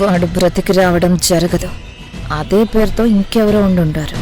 వాడు బ్రతికి రావడం జరగదు. అదే పేరుతో ఇంకెవరో ఉండుంటారు.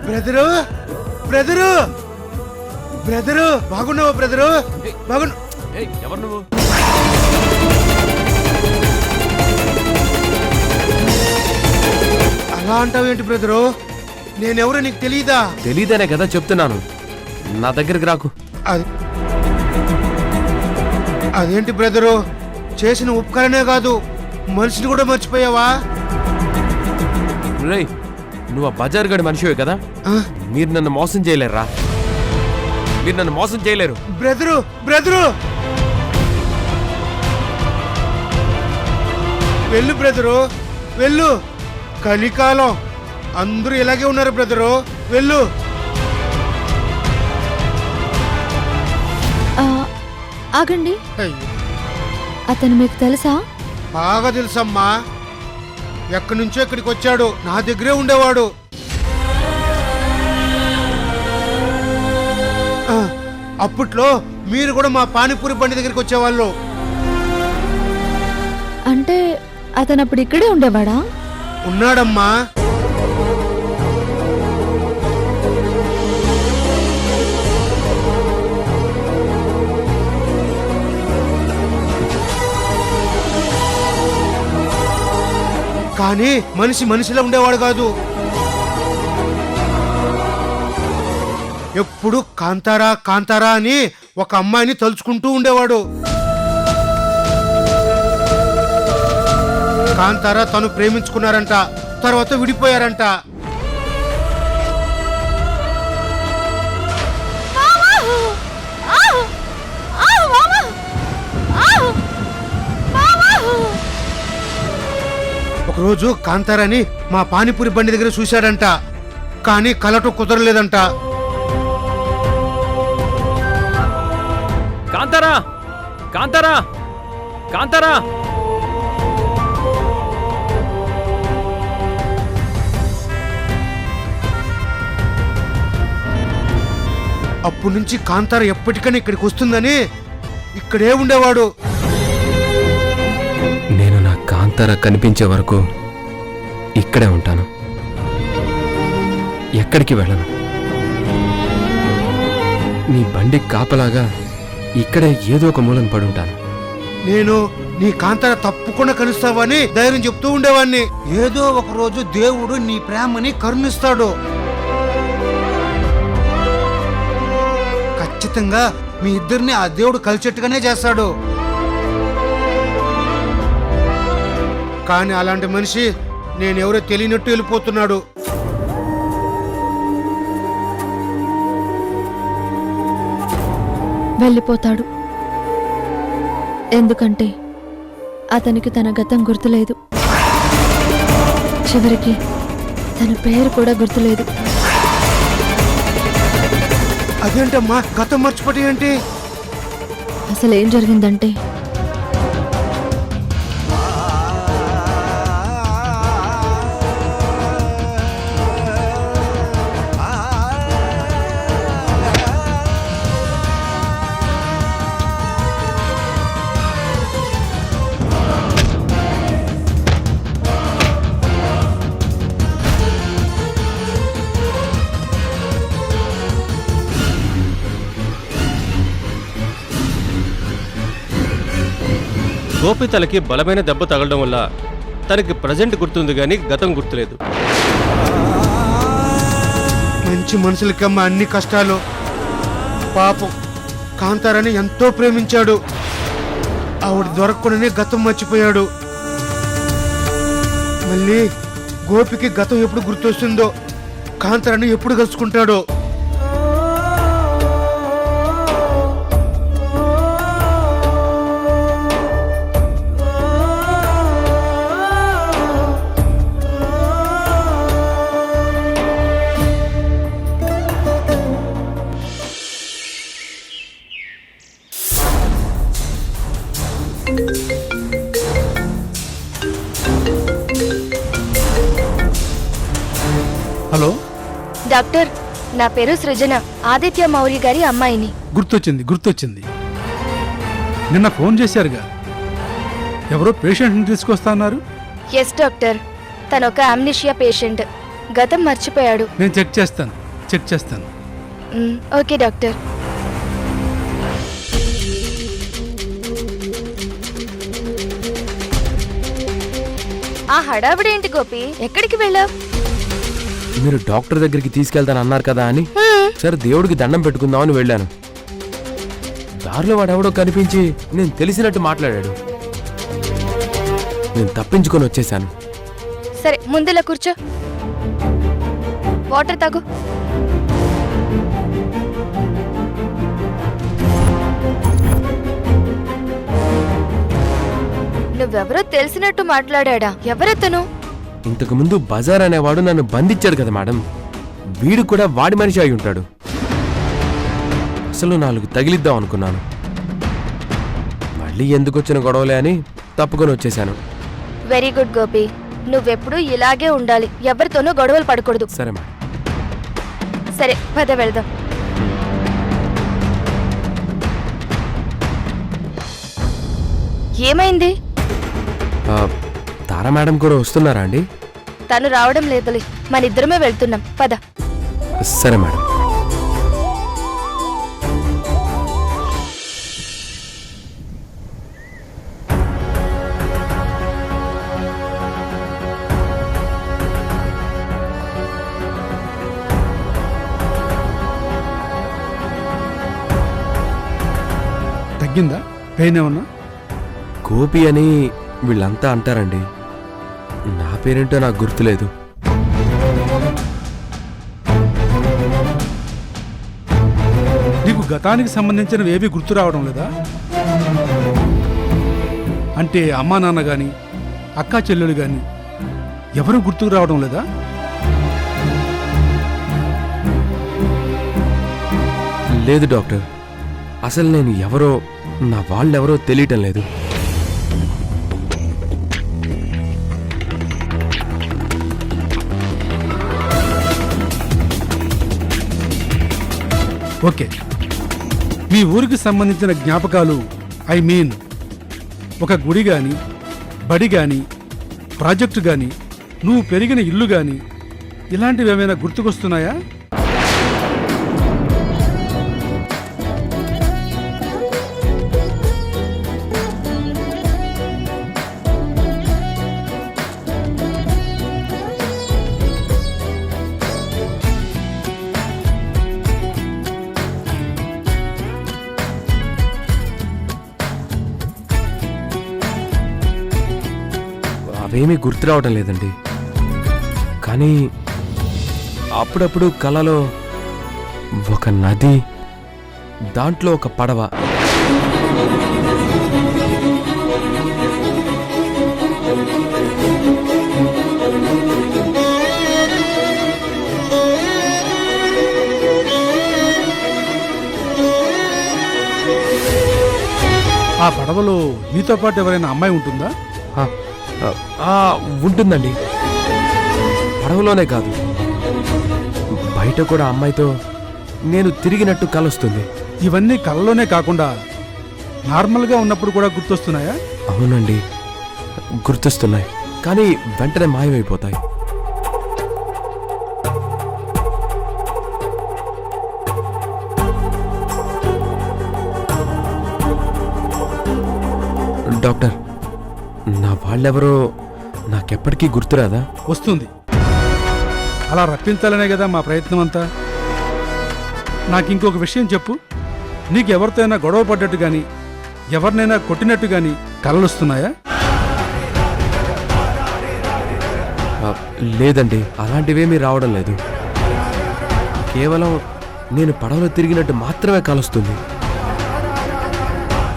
బ్రదరు బ్రదరు బ్రదరు బాగున్నావా బ్రదరు? ఎవరు నువ్వు? అలా అంటావేంటి బ్రదరు? నేనెవరో నీకు తెలీదా? తెలీదనే కదా చెప్తున్నాను. నా దగ్గరికి రాకు. అదేంటి బ్రదరు, చేసిన ఉపకారమే కాదు మనిషిని కూడా మర్చిపోయావా? రేయ్, నువ్వు ఆ బజార్ గడి మనిషివే కదా? మీరు నన్ను మోసం చేయలేరా? మీరు నన్ను మోసం చేయలేరు. బ్రదరు బ్రదరు వెళ్ళు బ్రదరు వెళ్ళు. కలికాలం అందరూ ఇలాగే ఉన్నారు బ్రదరు, వెళ్ళు. ఆగండి, అతను మీకు తెలుసా? బాగా తెలుసమ్మా. ఎక్కడి నుంచో ఇక్కడికి వచ్చాడు, నా దగ్గరే ఉండేవాడు. అప్పట్లో మీరు కూడా మా పానీపూరి బండి దగ్గరికి వచ్చేవాళ్ళు. అంటే అతను అప్పుడు ఇక్కడే ఉండేవాడా? ఉన్నాడమ్మా. కానీ మనిషిలో ఉండేవాడు కాదు. ఎప్పుడు కాంతారా కాంతారా అని ఒక అమ్మాయిని తలుచుకుంటూ ఉండేవాడు. కాంతారా తను ప్రేమించుకున్నారంట, తర్వాత విడిపోయారంట. ఒకరోజు కాంతారాని మా పానీపూరి బండి దగ్గర చూశాడంట, కానీ కలటం కుదరలేదంట. కాంతారా, కాంతారా, కాంతారా. అప్పటి నుంచి కాంతార ఎప్పటికైనా ఇక్కడికి వస్తుందని ఇక్కడే ఉండేవాడు. నేను నా కాంతార కనిపించే వరకు ఇక్కడే ఉంటాను, ఎక్కడికి వెళ్ళను. నీ బండి కాపలాగా ఇక్కడే ఏదో ఒక మూలను పడి ఉంటాను. నేను నీ కాంతార తప్పకుండా కలుస్తావని ధైర్యం చెప్తూ ఉండేవాడిని. ఏదో ఒక రోజు దేవుడు నీ ప్రేమని కరుణిస్తాడు. ఖచ్చితంగా మీ ఇద్దరిని ఆ దేవుడు కలిసేట్టుగానే చేస్తాడు. కానీ అలాంటి మనిషి నేనెవరో తెలియనట్టు వెళ్ళిపోతున్నాడు. వెళ్ళిపోతాడు. ఎందుకంటే అతనికి తన గతం గుర్తులేదు, చివరికి తన పేరు కూడా గుర్తులేదు. అదేంటమ్మా గతం మర్చిపోతే ఏంటి? అసలు ఏం జరిగిందంటే, గోపి తలకి బలమైన దెబ్బ తగలడం వల్ల తనకి ప్రజెంట్ గుర్తుంది కానీ గతం గుర్తులేదు. మంచి మనుషులకమ్మ అన్ని కష్టాలు. పాపం కాంతారాన్ని ఎంతో ప్రేమించాడు. ఆవిడ దొరకకుండానే గతం మర్చిపోయాడు. మళ్ళీ గోపికి గతం ఎప్పుడు గుర్తొస్తుందో, కాంతారాన్ని ఎప్పుడు కలుసుకుంటాడో. హలో, డాక్టర్, నా పేరు సృజన, ఆదిత్య మౌర్య గారి అమ్మాయిని. గుర్తొచ్చింది. నిన్న ఫోన్ చేశారుగా, ఎవరో పేషెంట్ని తీసుకొస్తా అన్నారు. ఎస్ డాక్టర్, తనొక అమ్నిషియా పేషెంట్. గతం మర్చిపోయాడు. నేను చెక్ చేస్తాను. Okay doctor. ఆ హడావిడేంటి గోపి, ఎక్కడికి వెళ్ళావు? మీరు డాక్టర్ దగ్గరికి తీసుకెళ్తాను అన్నారు కదా అని సరే దేవుడికి దండం పెట్టుకుందామని వెళ్ళాను. దారిలో వాడెవడో కనిపించి నేను తెలిసినట్టు మాట్లాడాడు. నేను తప్పించుకొని వచ్చేసాను. సరే ముందులా కూర్చో, వాటర్ తాగు. నువ్వెవరో తెలిసినట్టు మాట్లాడా? ఎవరతను? ఇంతకు ముందు బజార్ అనేవాడు నన్ను బంధించాడు కదా మేడం, వీడు కూడా వాడి మనిషి అయి ఉంటాడు. అసలు 4 తగిలిద్దాం అనుకున్నాను. మళ్ళీ ఎందుకు వచ్చిన గొడవలే అని తప్పుకొని వచ్చేసాను. వెరీ గుడ్ గోపి, నువ్వెప్పుడు ఇలాగే ఉండాలి, ఎవరితోనూ గొడవలు పడకూడదు. సరే మేడం. సరే పద వెళ్దాం. ఏమైంది? తారా మేడం కూడా వస్తున్నారా అండి? తను రావడం లేదులే, మనిద్దరమే వెళ్తున్నాం, పద. సరే మేడం. తగ్గిందా? పెయిన్ ఏమన్నా? గోపి అని వీళ్ళంతా అంటారండి. నా పేరేంటో నాకు గుర్తులేదు. నీకు గతానికి సంబంధించినవి ఏవి గుర్తు రావడం లేదా? అంటే అమ్మా నాన్న గాని, అక్కా చెల్లెలు గాని ఎవరు గుర్తుకు రావడం లేదా? లేదు డాక్టర్, అసలు నేను ఎవరో, నా వాళ్ళెవరో తెలియటం లేదు. ఓకే, మీ ఊరికి సంబంధించిన జ్ఞాపకాలు, ఐ మీన్ ఒక గుడి గాని, బడి గాని, ప్రాజెక్టు గాని, నువ్వు పెరిగిన ఇల్లు గాని, ఇలాంటివి ఏమైనా గుర్తుకొస్తున్నాయా? అవేమీ గుర్తు రావటం లేదండి. కానీ అప్పుడప్పుడు కలలో ఒక నది, దాంట్లో ఒక పడవ. ఆ పడవలో నీతో పాటు ఎవరైనా అమ్మాయి ఉంటుందా? ఉంటుందండి. పడవలోనే కాదు, బయట కూడా అమ్మాయితో నేను తిరిగినట్టు కలొస్తుంది. ఇవన్నీ కలలోనే కాకుండా నార్మల్గా ఉన్నప్పుడు కూడా గుర్తొస్తున్నాయా? అవునండి, గుర్తొస్తున్నాయి, కానీ వెంటనే మాయమైపోతాయి. డాక్టర్, నా వాళ్ళెవరో నాకెప్పటికీ గుర్తురాదా? వస్తుంది. అలా రప్పించాలనే కదా మా ప్రయత్నం అంతా. నాకు ఇంకొక విషయం చెప్పు. నీకు ఎవరితో అయినా గొడవ పడ్డట్టు కానీ ఎవరినైనా కొట్టినట్టు కానీ కలలు వస్తున్నాయా? లేదండి, అలాంటివేమీ రావడం లేదు. కేవలం నేను పడవలో తిరిగినట్టు మాత్రమే కలుస్తుంది.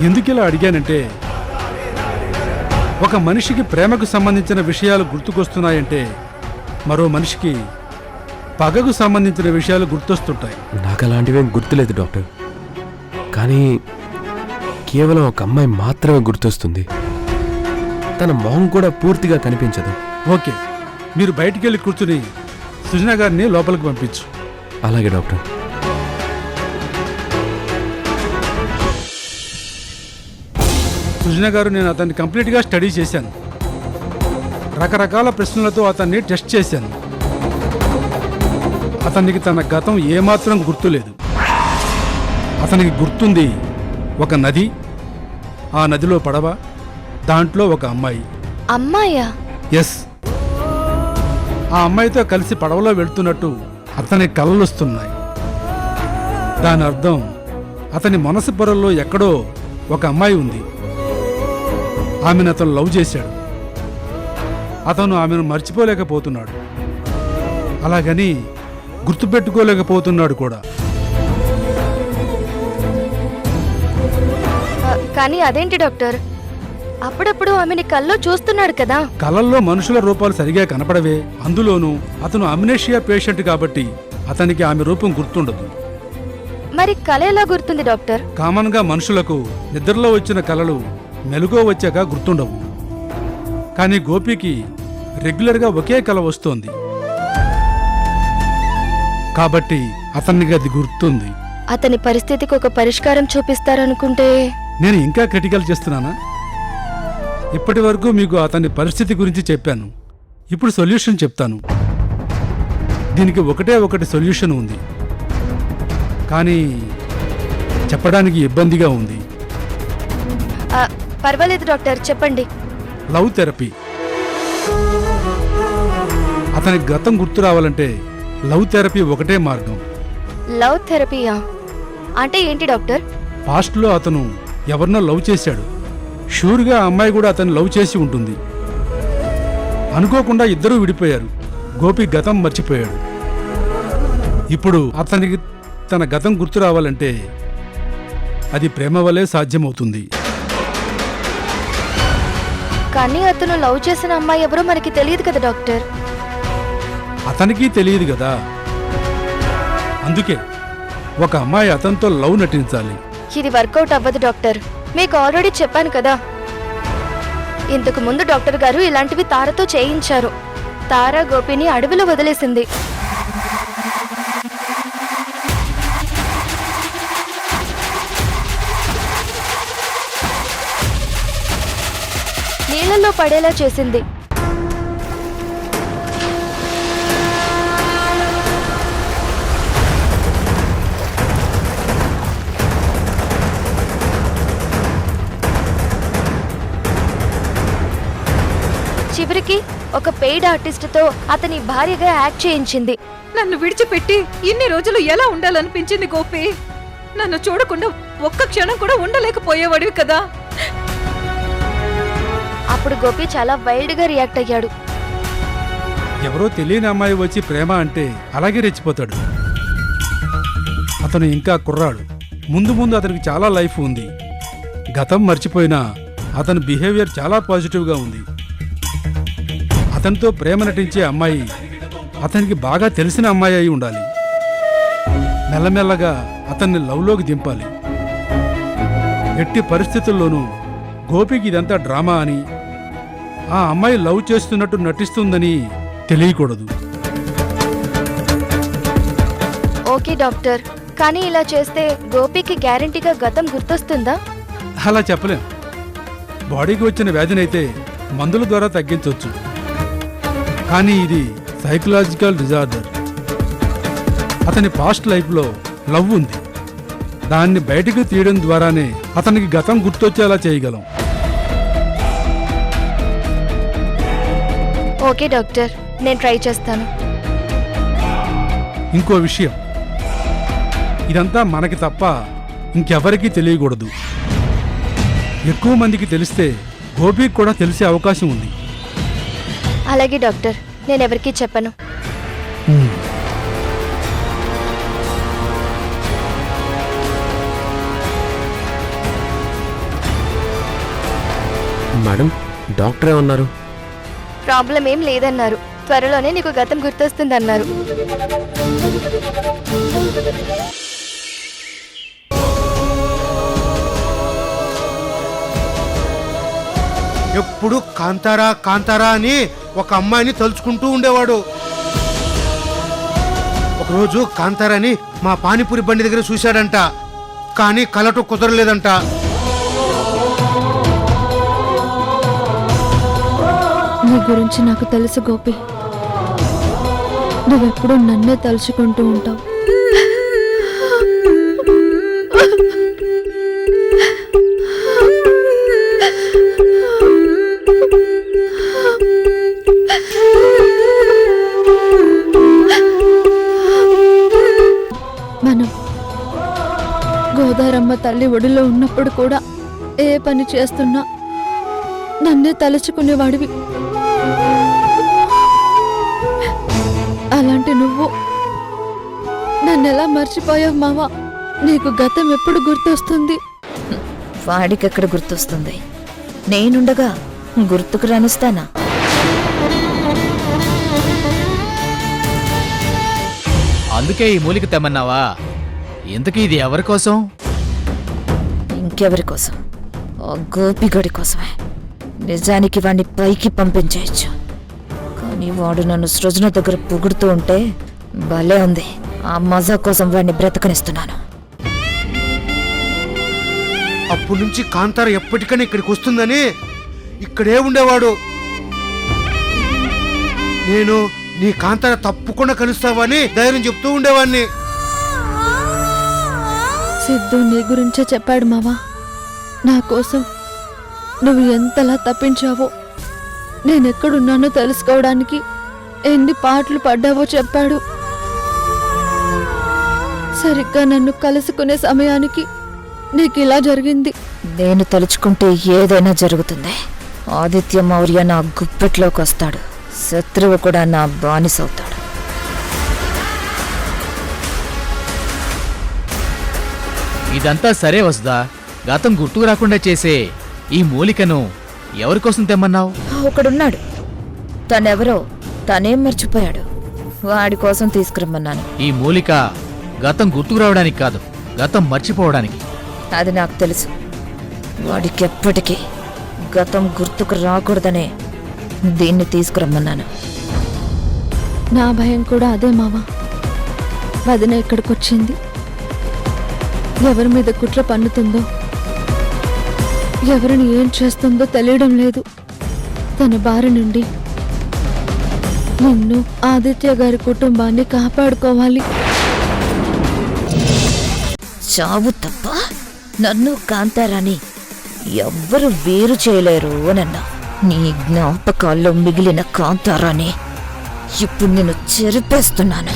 ఎందుకు ఇలా అడిగానంటే, ఒక మనిషికి ప్రేమకు సంబంధించిన విషయాలు గుర్తుకొస్తున్నాయంటే మరో మనిషికి పగకు సంబంధించిన విషయాలు గుర్తొస్తుంటాయి. నాకు అలాంటివేం గుర్తులేదు డాక్టర్. కానీ కేవలం ఒక అమ్మాయి మాత్రమే గుర్తొస్తుంది. తన మొహం కూడా పూర్తిగా కనిపించదు. ఓకే, మీరు బయటికి వెళ్ళి కూర్చుని సుజనా గారిని లోపలికి పంపించు. అలాగే డాక్టర్. సుజనా గారు, నేను అతన్ని కంప్లీట్గా స్టడీ చేశాను. రకరకాల ప్రశ్నలతో అతన్ని టెస్ట్ చేశాను. అతనికి తన గతం ఏమాత్రం గుర్తులేదు. అతనికి గుర్తుంది ఒక నది, ఆ నదిలో పడవ, దాంట్లో ఒక అమ్మాయి. అమ్మాయా? ఎస్, ఆ అమ్మాయితో కలిసి పడవలో వెళ్తున్నట్టు అతని కలలొస్తున్నాయి. దాని అర్థం అతని మనసు పొరల్లో ఎక్కడో ఒక అమ్మాయి ఉంది. ఆమెను అతను లవ్ చేశాడు. అతను ఆమెను మర్చిపోలేకపోతున్నాడు, అలాగని గుర్తుపెట్టుకోలేకపోతున్నాడు కూడా. కానీ అదేంటి డాక్టర్, అప్పుడప్పుడు ఆమెని కల్లో చూస్తున్నాడు కదా. కలల్లో మనుషుల రూపాలు సరిగా కనపడవే. అందులోనూ అతను అమ్నేషియా పేషెంట్ కాబట్టి అతనికి ఆమె రూపం గుర్తుండదు. మరి కల ఎలా గుర్తుంది డాక్టర్? కామన్ గా మనుషులకు నిద్రలో వచ్చిన కలలు మెలుగో వచ్చాక గుర్తుండవు. కానీ గోపికి రెగ్యులర్గా ఒకే కల వస్తోంది కాబట్టి అతనికి అది గుర్తుంది. అతని పరిస్థితికి ఒక పరిష్కారం చూపిస్తారనుకుంటే. నేను ఇంకా క్రిటికల్ చేస్తున్నానా? ఇప్పటి వరకు మీకు అతని పరిస్థితి గురించి చెప్పాను. ఇప్పుడు సొల్యూషన్ చెప్తాను. దీనికి ఒకటే ఒకటి సొల్యూషన్ ఉంది, కానీ చెప్పడానికి ఇబ్బందిగా ఉంది. పర్వాలేదు డాక్టర్, చెప్పండి. Love therapy. అతనికి గతం గుర్తు రావాలంటే లవ్ థెరపీ ఒకటే మార్గం. లవ్ థెరపీయా? అంటే ఏంటి డాక్టర్? పాస్ట్లో అతను ఎవరినో లవ్ చేశాడు. షూర్గా ఆ అమ్మాయి కూడా అతన్ని లవ్ చేసి ఉంటుంది. అనుకోకుండా ఇద్దరూ విడిపోయారు. గోపి గతం మర్చిపోయాడు. ఇప్పుడు అతనికి తన గతం గుర్తు రావాలంటే అది ప్రేమ వల్లే సాధ్యమవుతుంది. కానీ అతను లవ్ చేసిన అమ్మాయి ఎవరో మనకి తెలియదు కదా డాక్టర్. అతనికి తెలియదు కదా. అందుకే ఒక అమ్మాయి అతనితో లవ్ నటించాలి. ఇది వర్కౌట్ అవ్వదు డాక్టర్, మీకు ఆల్రెడీ చెప్పాను కదా. ఇంతకు ముందు డాక్టర్ గారు ఇలాంటివి తారతో చేయించారు. తార గోపిని అడవిలో వదిలేసింది. నీళ్ళల్లో పడేలా చేసింది. చివరికి ఒక పెయిడ్ ఆర్టిస్ట్తో అతని భార్యగా యాక్ట్ చేయించింది. నన్ను విడిచిపెట్టి ఇన్ని రోజులు ఎలా ఉండాలనిపించింది గోపి. నన్ను చూడకుండా ఒక్క క్షణం కూడా ఉండలేకపోయేవాడివి కదా. అప్పుడు గోపి చాలా వైల్డ్ గా రియాక్ట్ అయ్యాడు. ఎవరో తెలియని అమ్మాయి వచ్చి ప్రేమ అంటే అలాగే రెచ్చిపోతాడు. అతను ఇంకా కుర్రాడు. ముందు ముందు అతనికి చాలా లైఫ్ ఉంది. గతం మర్చిపోయినా అతని బిహేవియర్ చాలా పాజిటివ్గా ఉంది. అతనితో ప్రేమ నటించే అమ్మాయి అతనికి బాగా తెలిసిన అమ్మాయి అయి ఉండాలి. మెల్లమెల్లగా అతన్ని లవ్లోకి దింపాలి. ఎట్టి పరిస్థితుల్లోనూ గోపికి ఇదంతా డ్రామా అని, ఆ అమ్మాయి లవ్ చేస్తున్నట్టు నటిస్తుందని తెలియకూడదు. ఓకే డాక్టర్, కానీ ఇలా చేస్తే గోపికి గ్యారంటీగా గతం గుర్తొస్తుందా? అలా చెప్పలేం. బాడీకి వచ్చిన వ్యాధినైతే మందుల ద్వారా తగ్గించవచ్చు. కానీ ఇది సైకలాజికల్ డిజార్డర్. అతని పాస్ట్ లైఫ్లో లవ్ ఉంది. దాన్ని బయటకు తీయడం ద్వారానే అతనికి గతం గుర్తొచ్చేలా చేయగలం. ఓకే డాక్టర్, నేను ట్రై చేస్తాను. ఇంకో విషయం, ఇదంతా మనకి తప్ప ఇంకెవరికీ తెలియకూడదు. ఎక్కువ మందికి తెలిస్తే గోపికి కూడా తెలిసే అవకాశం ఉంది. అలాగే డాక్టర్, నేను ఎవరికీ చెప్పను. మేడం, డాక్టర్ ఏమన్నారు? ప్రాబ్లం ఏం లేదన్నారు. త్వరలోనే నీకు గతం గుర్తొస్తుందన్నారు. ఎప్పుడు కాంతారా కాంతారా అని ఒక అమ్మాయిని తలుచుకుంటూ ఉండేవాడు. ఒకరోజు కాంతారాని మా పానీపూరి బండి దగ్గర చూశాడంట, కానీ కలటం కుదరలేదంట. నీ గురించి నాకు తెలుసు గోపి. నువ్వెప్పుడు నన్నే తలుచుకుంటూ ఉంటావు. మనం గోదారమ్మ తల్లి ఒడిలో ఉన్నప్పుడు కూడా ఏ పని చేస్తున్నా నన్నే తలుచుకునేవాడివి. అలాంటి నువ్వు నన్నెలా మర్చిపోయావు మావా? నీకు గతం ఎప్పుడు గుర్తొస్తుంది? వాడికెక్కడ గుర్తొస్తుంది? నేనుండగా గుర్తుకు రానిస్తానా? అందుకే ఈ మూలిక తెమ్మన్నావా? ఇంతకీ ఇది ఎవరి కోసం? ఇంకెవరి కోసం? ఆ గోపిగడి కోసమే. నిజానికి వాడిని పైకి పంపించేయచ్చు, కానీ వాడు నన్ను సృజన దగ్గర పొగుడుతూ ఉంటే భలే ఉంది. ఆ మజా కోసం వాడిని బ్రతకనిస్తున్నాను. అప్పటి నుంచి కాంతార ఎప్పటికైనా ఇక్కడికి వస్తుందని ఇక్కడే ఉండేవాడు. నేను నీ కాంతార తప్పకుండా కలుస్తావని ధైర్యం చెప్తూ ఉండేవాడిని. సిద్ధు నీ గురించే చెప్పాడు మావా. నా కోసం నువ్వు ఎంతలా తప్పించావో, నేనెక్కడున్నానో తెలుసుకోవడానికి ఎన్ని పాటలు పడ్డావో చెప్పాడు. సరిగ్గా నన్ను కలుసుకునే సమయానికి నీకు ఇలా జరిగింది. నేను తలుచుకుంటే ఏదైనా జరుగుతుంది. ఆదిత్య మౌర్య నా గుప్పెట్లోకి వస్తాడు, శత్రువు కూడా నా బానిసవుతాడు. ఇదంతా సరే వసుదా, గతం గుర్తుకు రాకుండా చేసే ఈ మూలికను ఎవరికోసం తెమ్మన్నావు? ఒకడున్నాడు, తనెవరో తనేం మర్చిపోయాడు. వాడి కోసం తీసుకురమ్మన్నాను. ఈ మూలిక గతం గుర్తుకు రావడానికి కాదు, గతం మర్చిపోవడానికి. అది నాకు తెలుసు. వాడికి ఎప్పటికీ గతం గుర్తుకు రాకూడదనే దీన్ని తీసుకురమ్మన్నాను. నా భయం కూడా అదే మావా. వదిన ఇక్కడికొచ్చింది, ఎవరి మీద కుట్ర పన్నుతుందో, ఎవరిని ఏం చేస్తుందో తెలియడం లేదు. తన బారి నుండి నిన్ను, ఆదిత్య గారి కుటుంబాన్ని కాపాడుకోవాలి. చావు తప్ప నన్ను కాంతారాని ఎవ్వరు వేరు చేయలేరు అనన్నా. నీ జ్ఞాపకాల్లో మిగిలిన కాంతారాని ఇప్పుడు నేను చెరిపేస్తున్నాను.